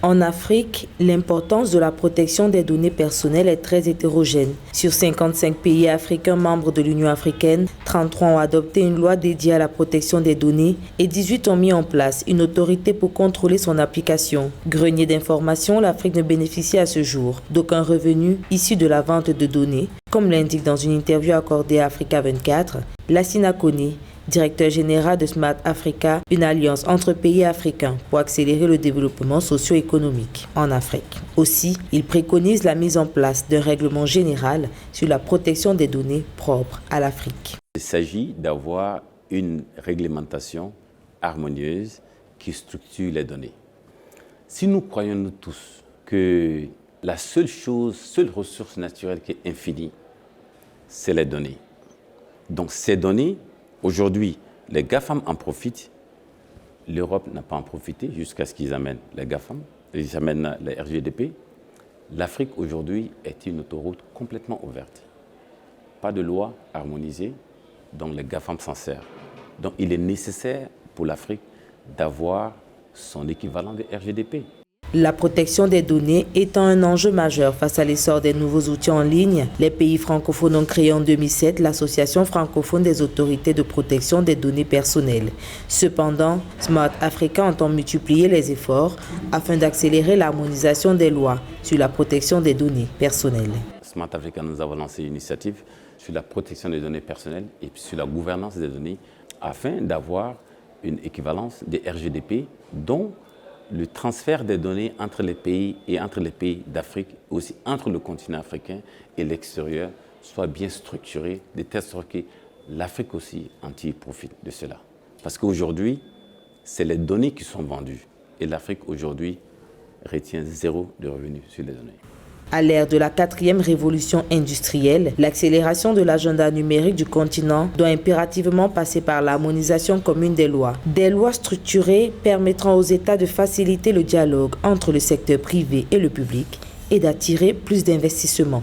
En Afrique, l'importance de la protection des données personnelles est très hétérogène. Sur 55 pays africains membres de l'Union africaine, 33 ont adopté une loi dédiée à la protection des données et 18 ont mis en place une autorité pour contrôler son application. Grenier d'information, l'Afrique ne bénéficie à ce jour d'aucun revenu issu de la vente de données, comme l'indique dans une interview accordée à Africa 24, Lassina Kone, directeur général de Smart Africa, une alliance entre pays africains pour accélérer le développement socio-économique en Afrique. Aussi, il préconise la mise en place d'un règlement général sur la protection des données propres à l'Afrique. Il s'agit d'avoir une réglementation harmonieuse qui structure les données. Si nous croyons nous tous que la seule ressource naturelle qui est infinie, c'est les données. Donc ces données, aujourd'hui, les GAFAM en profitent. L'Europe n'a pas en profité jusqu'à ce qu'ils amènent les GAFAM, ils amènent les RGDP. L'Afrique aujourd'hui est une autoroute complètement ouverte. Pas de loi harmonisée, donc les GAFAM s'en servent. Donc il est nécessaire pour l'Afrique d'avoir son équivalent de RGDP. La protection des données étant un enjeu majeur face à l'essor des nouveaux outils en ligne, les pays francophones ont créé en 2007 l'Association francophone des autorités de protection des données personnelles. Cependant, Smart Africa entend multiplier les efforts afin d'accélérer l'harmonisation des lois sur la protection des données personnelles. Smart Africa, nous avons lancé une initiative sur la protection des données personnelles et sur la gouvernance des données afin d'avoir une équivalence des RGDP dont le transfert des données entre les pays et entre les pays d'Afrique, aussi entre le continent africain et l'extérieur, soit bien structuré, de telle sorte que l'Afrique aussi en tire profit de cela. Parce qu'aujourd'hui, c'est les données qui sont vendues et l'Afrique aujourd'hui retient zéro de revenus sur les données. À l'ère de la 4e révolution industrielle, l'accélération de l'agenda numérique du continent doit impérativement passer par l'harmonisation commune des lois. Des lois structurées permettront aux États de faciliter le dialogue entre le secteur privé et le public et d'attirer plus d'investissements.